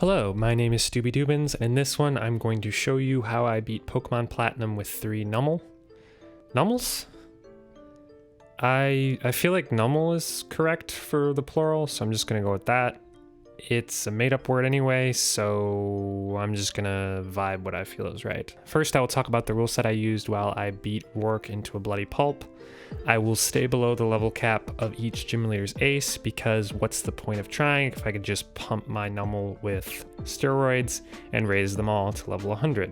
Hello, my name is Stooby Doobins, and in this one I'm going to show you how I beat Pokemon Platinum with 3 Numel. Numels? I feel like Numel is correct for the plural, so I'm just gonna go with that. It's a made-up word anyway, so I'm just gonna vibe what I feel is right. First, I will talk about the rule set I used while I beat Rourke into a bloody pulp. I will stay below the level cap of each gym leader's ace, because what's the point of trying if I could just pump my Numel with steroids and raise them all to level 100.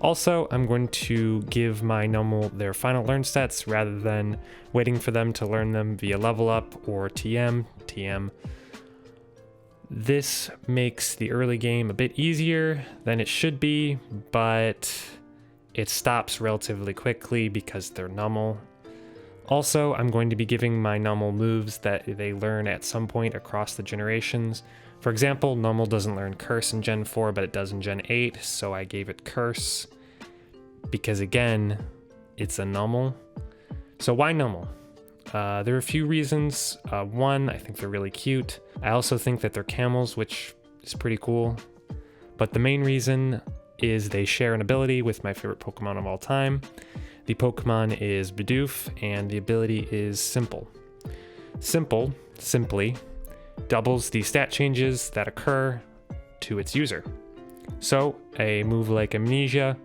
Also, I'm going to give my Numel their final learn stats rather than waiting for them to learn them via level up or TM. This makes the early game a bit easier than it should be, but it stops relatively quickly because they're Numel. Also, I'm going to be giving my Numel moves that they learn at some point across the generations. For example, Numel doesn't learn Curse in Gen 4, but it does in Gen 8, so I gave it Curse. Because again, it's a Numel. So why Numel? There are a few reasons. One, I think they're really cute. I also think that they're camels, which is pretty cool. But the main reason is they share an ability with my favorite Pokemon of all time. The Pokemon is Bidoof, and the ability is Simple. Simply, doubles the stat changes that occur to its user. So, a move like Amnesia,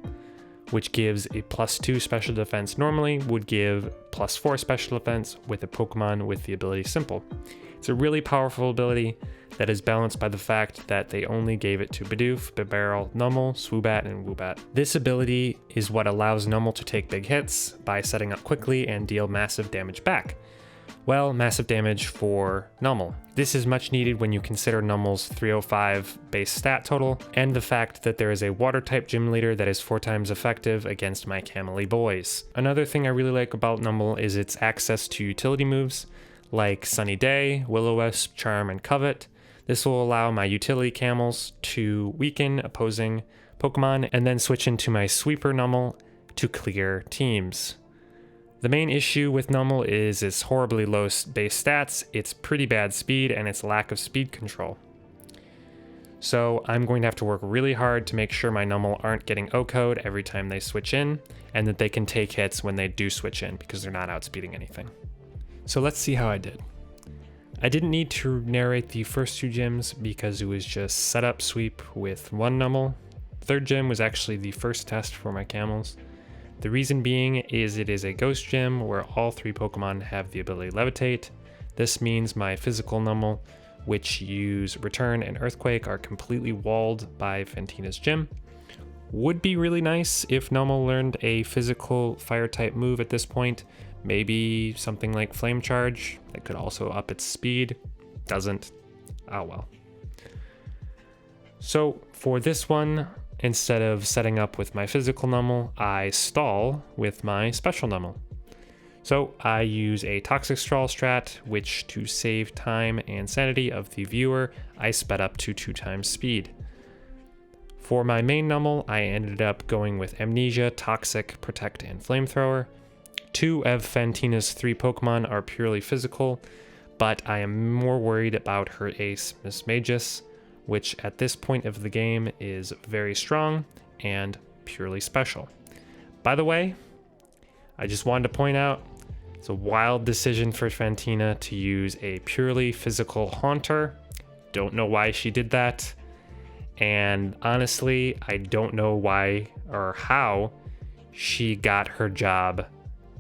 which gives a +2 special defense normally, would give +4 special defense with a Pokemon with the ability Simple. It's a really powerful ability that is balanced by the fact that they only gave it to Bidoof, Bibarel, Numel, Swoobat, and Woobat. This ability is what allows Numel to take big hits by setting up quickly and deal massive damage back. Well, massive damage for Numel. This is much needed when you consider Numel's 305 base stat total, and the fact that there is a water-type gym leader that is 4 times effective against my Camely boys. Another thing I really like about Numel is its access to utility moves, like Sunny Day, Will-O-Wisp, Charm, and Covet. This will allow my utility camels to weaken opposing Pokemon and then switch into my Sweeper Numel to clear teams. The main issue with Numel is its horribly low base stats, its pretty bad speed, and its lack of speed control. So I'm going to have to work really hard to make sure my Numel aren't getting O-code every time they switch in, and that they can take hits when they do switch in, because they're not outspeeding anything. So let's see how I did. I didn't need to narrate the first 2 gyms because it was just setup sweep with 1 Numel. Third gym was actually the first test for my camels. The reason being is it is a ghost gym where all 3 Pokemon have the ability Levitate. This means my physical Numel, which use Return and Earthquake, are completely walled by Fantina's gym. Would be really nice if Numel learned a physical fire type move at this point. Maybe something like Flame Charge that could also up its speed. Doesn't. Oh well. So for this one, instead of setting up with my physical Numel, I stall with my special Numel. So I use a Toxic Straw strat, which to save time and sanity of the viewer, I sped up to 2 times speed. For my main Numel, I ended up going with Amnesia, Toxic, Protect, and Flamethrower. 2 of Fantina's 3 Pokemon are purely physical, but I am more worried about her ace, Miss Magus, which at this point of the game is very strong and purely special. By the way, I just wanted to point out, it's a wild decision for Fantina to use a purely physical Haunter. Don't know why she did that, and honestly, I don't know why or how she got her job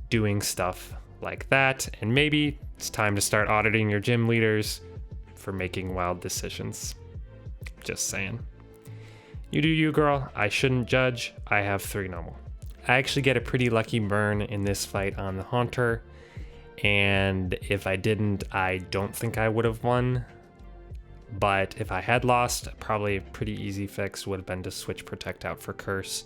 doing stuff like that, and maybe it's time to start auditing your gym leaders for making wild decisions. Just saying. You do you, girl. I shouldn't judge. I have 3 Numel. I actually get a pretty lucky burn in this fight on the Haunter, and if I didn't, I don't think I would have won. But if I had lost, probably a pretty easy fix would have been to switch Protect out for Curse.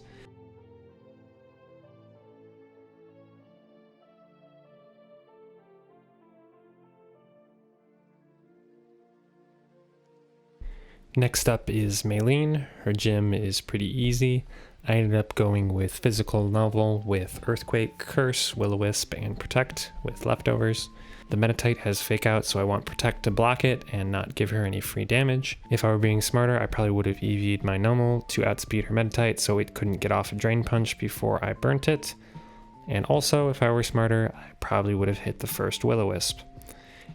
Next up is Mayline. Her gym is pretty easy. I ended up going with Physical Novel with Earthquake, Curse, Will-O-Wisp, and Protect with leftovers. The Meditite has Fake Out, so I want Protect to block it and not give her any free damage. If I were being smarter, I probably would have EV'd my Numel to outspeed her Meditite so it couldn't get off a Drain Punch before I burnt it. And also, if I were smarter, I probably would have hit the first Will-O-Wisp.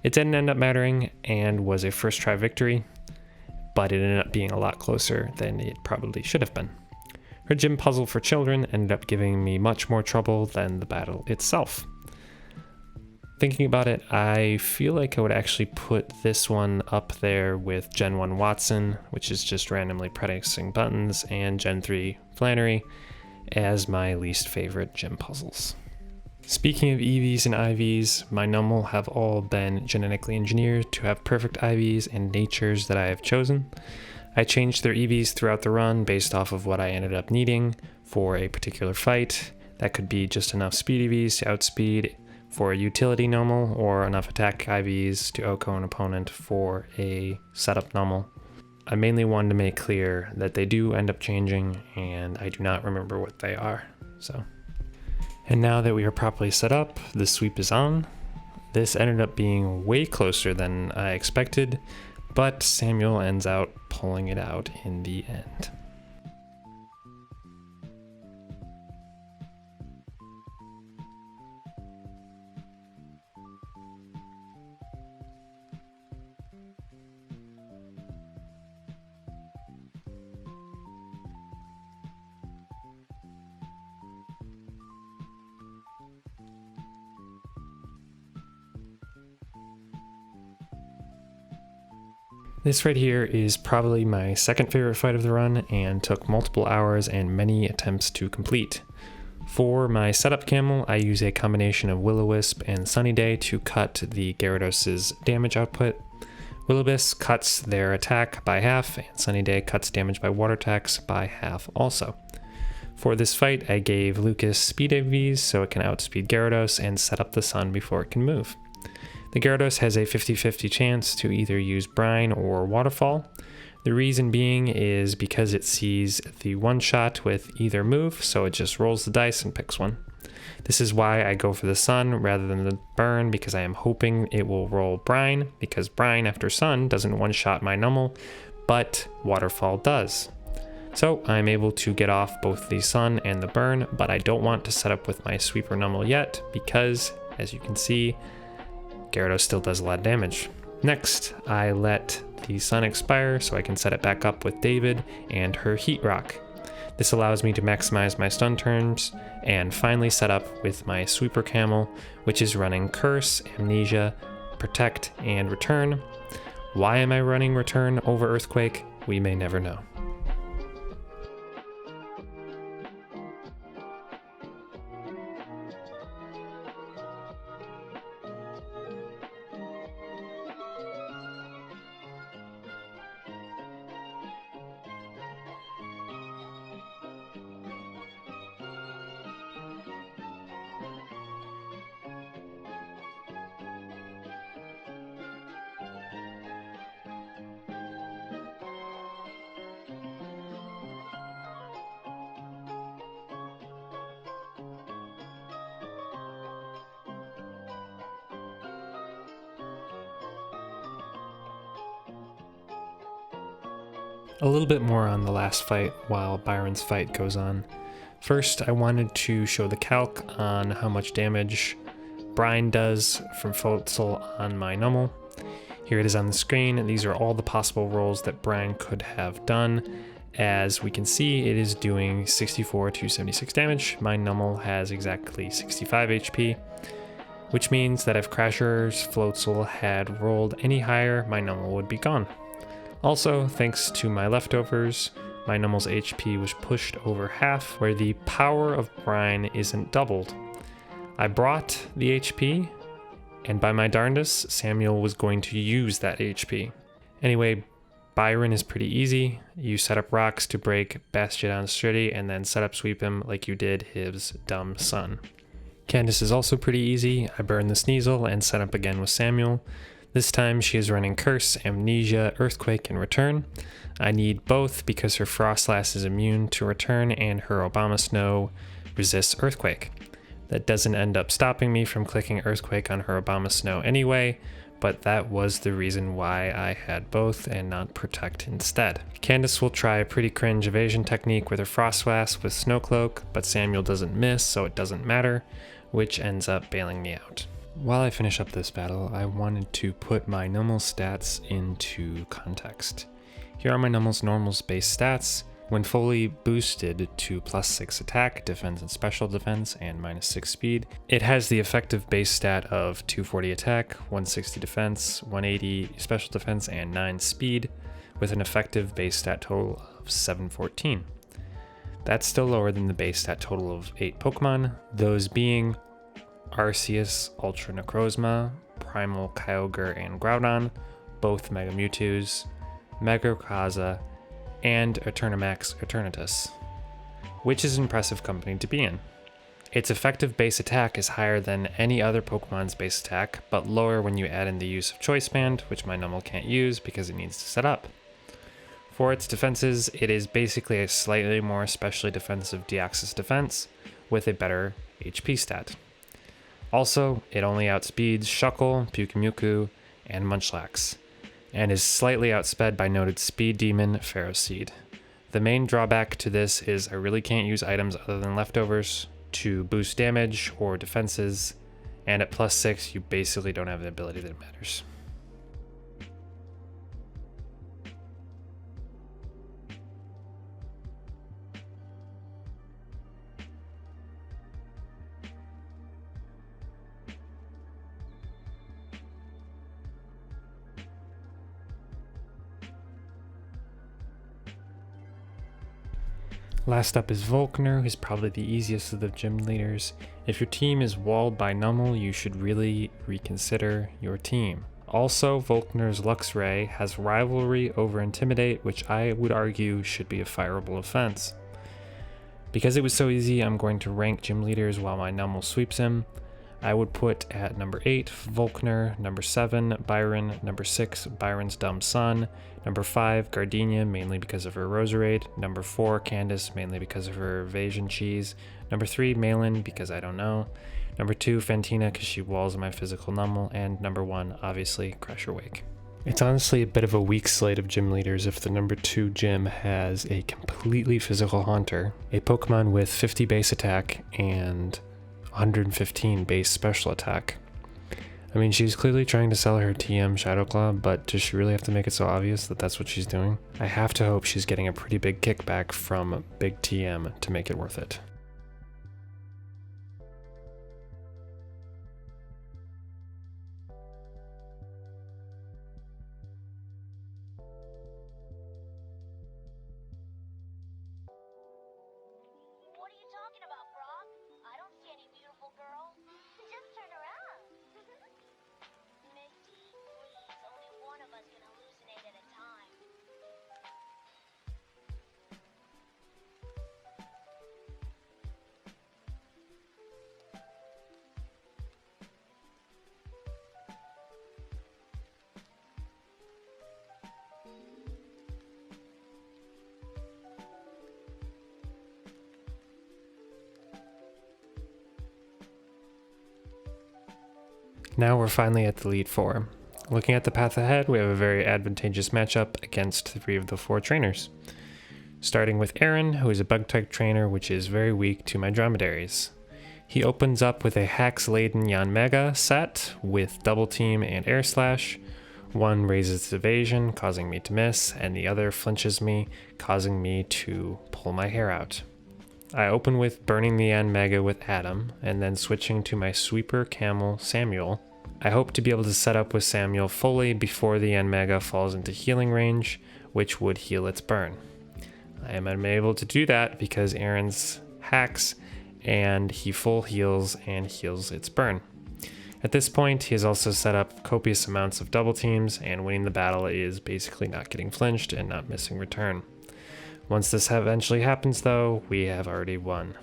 It didn't end up mattering and was a first try victory, but it ended up being a lot closer than it probably should have been. Her gym puzzle for children ended up giving me much more trouble than the battle itself. Thinking about it, I feel like I would actually put this one up there with Gen 1 Watson, which is just randomly pressing buttons, and Gen 3 Flannery as my least favorite gym puzzles. Speaking of EVs and IVs, my Numel have all been genetically engineered to have perfect IVs and natures that I have chosen. I changed their EVs throughout the run based off of what I ended up needing for a particular fight. That could be just enough speed EVs to outspeed for a utility Numel, or enough attack IVs to OHKO an opponent for a setup Numel. I mainly wanted to make clear that they do end up changing, and I do not remember what they are. And now that we are properly set up, the sweep is on. This ended up being way closer than I expected, but Samuel ends out pulling it out in the end. This right here is probably my second favorite fight of the run and took multiple hours and many attempts to complete. For my setup camel, I use a combination of Will-O-Wisp and Sunny Day to cut the Gyarados' damage output. Will-O-Wisp cuts their attack by half, and Sunny Day cuts damage by water attacks by half also. For this fight, I gave Lucas speed AVs so it can outspeed Gyarados and set up the sun before it can move. The Gyarados has a 50-50 chance to either use Brine or Waterfall. The reason being is because it sees the one shot with either move, so it just rolls the dice and picks one. This is why I go for the Sun rather than the Burn, because I am hoping it will roll Brine, because Brine after Sun doesn't one-shot my Numel, but Waterfall does. So I'm able to get off both the Sun and the Burn, but I don't want to set up with my Sweeper Numel yet, because, as you can see, Gyarados still does a lot of damage. Next, I let the Sun expire so I can set it back up with David and her Heat Rock. This allows me to maximize my stun turns and finally set up with my Sweeper Camel, which is running Curse, Amnesia, Protect, and Return. Why am I running Return over Earthquake? We may never know. A little bit more on the last fight while Byron's fight goes on. First, I wanted to show the calc on how much damage Brine does from Floatzel on my Numel. Here it is on the screen. These are all the possible rolls that Brine could have done. As we can see, it is doing 64 to 76 damage. My Numel has exactly 65 HP, which means that if Crasher's Floatzel had rolled any higher, my Numel would be gone. Also, thanks to my leftovers, my Numel's HP was pushed over half, where the power of Brine isn't doubled. I brought the HP, and by my darndest, Samuel was going to use that HP. Anyway, Byron is pretty easy. You set up rocks to break Bastiodon Sturdy, and then set up sweep him like you did his dumb son. Candace is also pretty easy. I burn the Sneasel and set up again with Samuel. This time she is running Curse, Amnesia, Earthquake, and Return. I need both because her Frostlass is immune to Return and her Obama Snow resists Earthquake. That doesn't end up stopping me from clicking Earthquake on her Obama Snow anyway, but that was the reason why I had both and not Protect instead. Candace will try a pretty cringe evasion technique with her Frostlass with Snow Cloak, but Samuel doesn't miss, so it doesn't matter, which ends up bailing me out. While I finish up this battle, I wanted to put my Numel stats into context. Here are my Numel's normal base stats. When fully boosted to +6 attack, defense, and special defense, and -6 speed, it has the effective base stat of 240 attack, 160 defense, 180 special defense, and 9 speed, with an effective base stat total of 714. That's still lower than the base stat total of 8 Pokemon, those being Arceus, Ultra Necrozma, Primal Kyogre, and Groudon, both Mega Mewtwo's, Mega Rayquaza, and Eternamax Eternatus, which is impressive company to be in. Its effective base attack is higher than any other Pokemon's base attack, but lower when you add in the use of Choice Band, which my Numel can't use because it needs to set up. For its defenses, it is basically a slightly more specially defensive Deoxys defense, with a better HP stat. Also, it only outspeeds Shuckle, Pyukumuku, and Munchlax, and is slightly outsped by noted speed demon Ferroseed. The main drawback to this is I really can't use items other than leftovers to boost damage or defenses, and at +6 you basically don't have an ability that matters. Last up is Volkner, who's probably the easiest of the gym leaders. If your team is walled by Numel, you should really reconsider your team. Also, Volkner's Luxray has Rivalry over Intimidate, which I would argue should be a fireable offense. Because it was so easy, I'm going to rank gym leaders while my Numel sweeps him. I would put at number 8, Volkner, number 7, Byron, number 6, Byron's Dumb Son, number 5, Gardenia, mainly because of her Roserade, number 4, Candace, mainly because of her Evasion Cheese, number 3, Mayline, because I don't know, number 2, Fantina, because she walls my physical Numel, and number 1, obviously, Crusher Wake. It's honestly a bit of a weak slate of gym leaders if the number 2 gym has a completely physical Haunter, a Pokemon with 50 base attack, and 115 base special attack. I mean, she's clearly trying to sell her TM Shadowclaw, but does she really have to make it so obvious that that's what she's doing? I have to hope she's getting a pretty big kickback from Big TM to make it worth it. Now we're finally at the Elite Four. Looking at the path ahead, we have a very advantageous matchup against 3 of the 4 trainers. Starting with Aaron, who is a Bug-type trainer which is very weak to my Dromedaries. He opens up with a Hax-laden Yanmega set with Double Team and Air Slash. One raises its evasion, causing me to miss, and the other flinches me, causing me to pull my hair out. I open with burning the Yanmega with Adam, and then switching to my Sweeper Camel Samuel. I hope to be able to set up with Samuel fully before the Yanmega falls into healing range, which would heal its burn. I am unable to do that because Aaron's hacks, and he full heals and heals its burn. At this point, he has also set up copious amounts of double teams, and winning the battle is basically not getting flinched and not missing return. Once this eventually happens though, we have already won.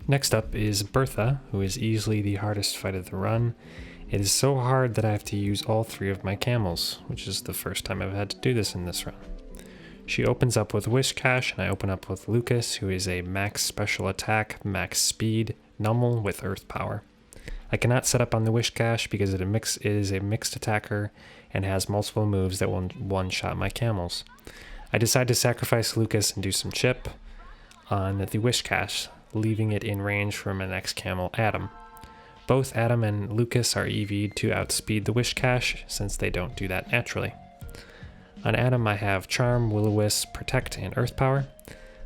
Next up is Bertha, who is easily the hardest fight of the run. It is so hard that I have to use all 3 of my camels, which is the first time I've had to do this in this run. She opens up with Whiscash, and I open up with Lucas, who is a max special attack, max speed, Numel with earth power. I cannot set up on the Whiscash because it is a mixed attacker and has multiple moves that will one-shot my camels. I decide to sacrifice Lucas and do some chip on the Whiscash, leaving it in range for my next camel, Adam. Both Adam and Lucas are EV'd to outspeed the Whiscash, since they don't do that naturally. On Adam, I have Charm, Will-O-Wisp, Protect, and Earth Power.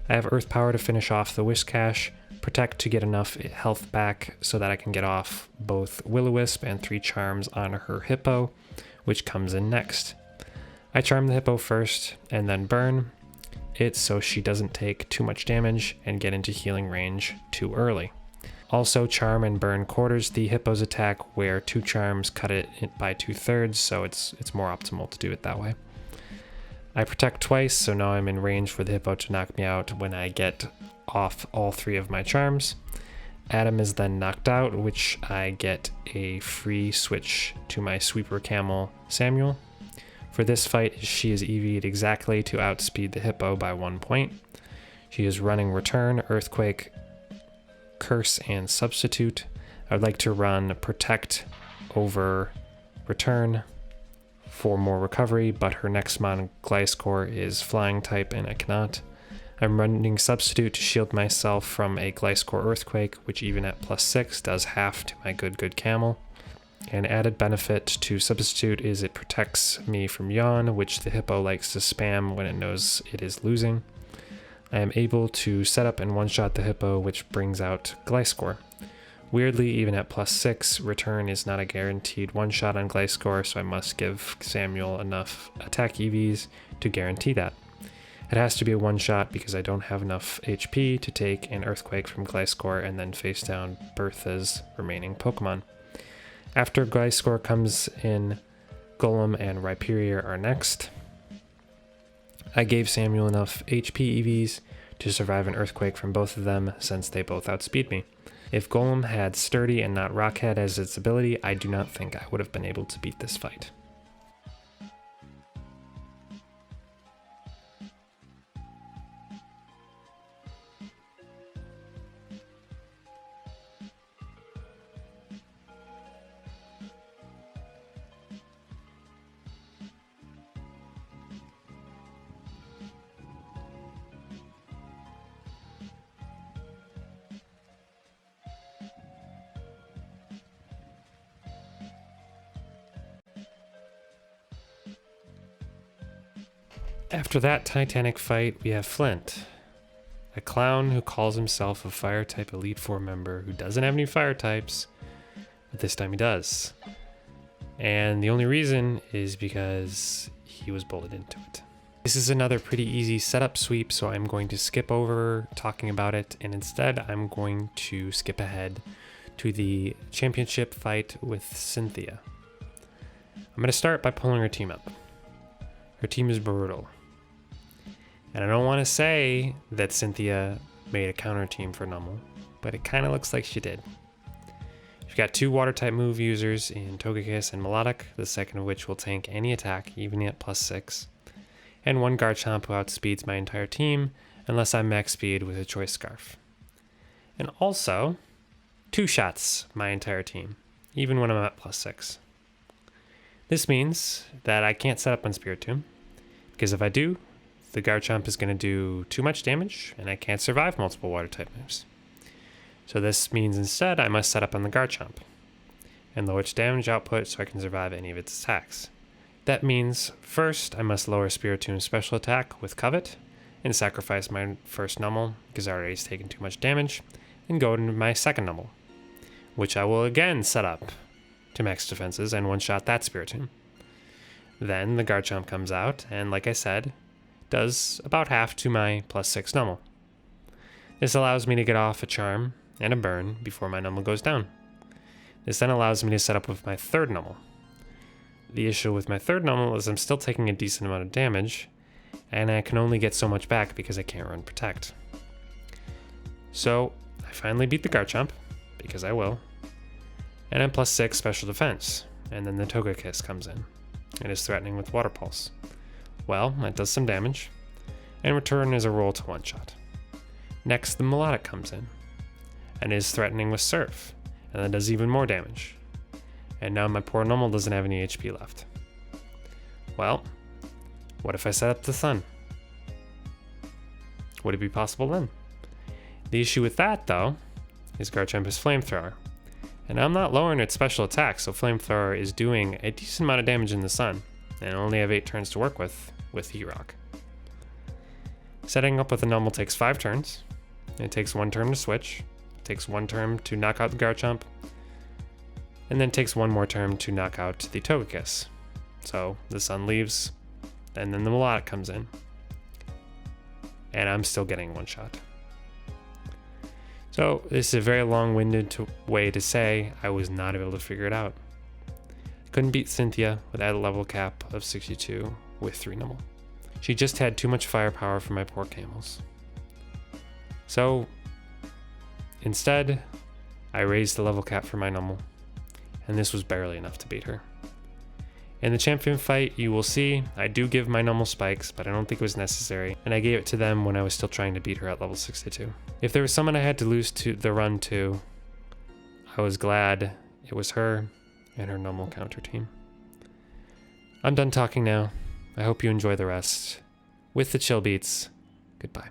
I have Earth Power to finish off the Whiscash, Protect to get enough health back so that I can get off both Will-O-Wisp and 3 charms on her Hippo, which comes in next. I charm the Hippo first, and then burn it so she doesn't take too much damage and get into healing range too early. Also, charm and burn quarters the Hippo's attack, where 2 charms cut it by 2/3, so it's more optimal to do it that way. I protect twice, so now I'm in range for the Hippo to knock me out when I get off all 3 of my charms. Adam is then knocked out, which I get a free switch to my sweeper camel, Samuel. For this fight, she is EV'd exactly to outspeed the Hippo by 1 point. She is running Return, Earthquake, Curse, and Substitute. I would like to run Protect over Return for more recovery, but her next mon Gliscor is Flying type and I cannot. I'm running Substitute to shield myself from a Gliscor Earthquake, which even at +6 does half to my good camel. An added benefit to Substitute is it protects me from Yawn, which the Hippo likes to spam when it knows it is losing. I am able to set up and one-shot the Hippo, which brings out Gliscor. Weirdly, even at +6, Return is not a guaranteed one-shot on Gliscor, so I must give Samuel enough attack EVs to guarantee that. It has to be a one-shot because I don't have enough HP to take an Earthquake from Gliscor and then face down Bertha's remaining Pokemon. After Gliscor comes in, Golem and Rhyperior are next. I gave Samuel enough HP EVs to survive an Earthquake from both of them, since they both outspeed me. If Golem had Sturdy and not Rockhead as its ability, I do not think I would have been able to beat this fight. After that titanic fight, we have Flint, a clown who calls himself a Fire-type Elite Four member who doesn't have any Fire types, but this time he does. And the only reason is because he was bullied into it. This is another pretty easy setup sweep, so I'm going to skip over talking about it, and instead I'm going to skip ahead to the championship fight with Cynthia. I'm going to start by pulling her team up. Her team is brutal. And I don't want to say that Cynthia made a counter team for Numel, but it kind of looks like she did. She's got 2 water-type move users in Togekiss and Melodic, the second of which will tank any attack, even at +6, and 1 Garchomp who outspeeds my entire team, unless I'm max speed with a Choice Scarf. And also, 2 shots my entire team, even when I'm at +6. This means that I can't set up on Spiritomb, because if I do, the Garchomp is going to do too much damage, and I can't survive multiple water-type moves. So this means instead I must set up on the Garchomp, and lower its damage output so I can survive any of its attacks. That means, first, I must lower Spiritomb's special attack with Covet, and sacrifice my first Numel, because I already has taken too much damage, and go into my second Numel, which I will again set up to max defenses and one-shot that Spiritomb. Then the Garchomp comes out, and like I said, does about half to my +6 Numel. This allows me to get off a Charm and a Burn before my Numel goes down. This then allows me to set up with my third Numel. The issue with my third Numel is I'm still taking a decent amount of damage, and I can only get so much back because I can't run Protect. So I finally beat the Garchomp, because I will. And I'm +6 special defense. And then the Togekiss comes in. It is threatening with Water Pulse. Well, that does some damage. And return is a roll to one-shot. Next, the Melodic comes in. And is threatening with Surf. And that does even more damage. And now my poor Numel doesn't have any HP left. Well, what if I set up the Sun? Would it be possible then? The issue with that, though, is Garchomp has Flamethrower. And I'm not lowering its special attack, so Flamethrower is doing a decent amount of damage in the Sun. And I only have 8 turns to work with Heat Rock. Setting up with a Numel takes 5 turns. It takes 1 turn to switch. It takes 1 turn to knock out the Garchomp. And then takes 1 more turn to knock out the Togekiss. So the Sun leaves, and then the Melodic comes in. And I'm still getting one shot. So this is a very long-winded way to say I was not able to figure it out. Couldn't beat Cynthia without a level cap of 62 with 3 Numel. She just had too much firepower for my poor camels. So instead, I raised the level cap for my Numel, and this was barely enough to beat her. In the champion fight, you will see I do give my Numel spikes, but I don't think it was necessary, and I gave it to them when I was still trying to beat her at level 62. If there was someone I had to lose to the run to, I was glad it was her and her Numel counter team. I'm done talking now. I hope you enjoy the rest. With the chill beats, goodbye.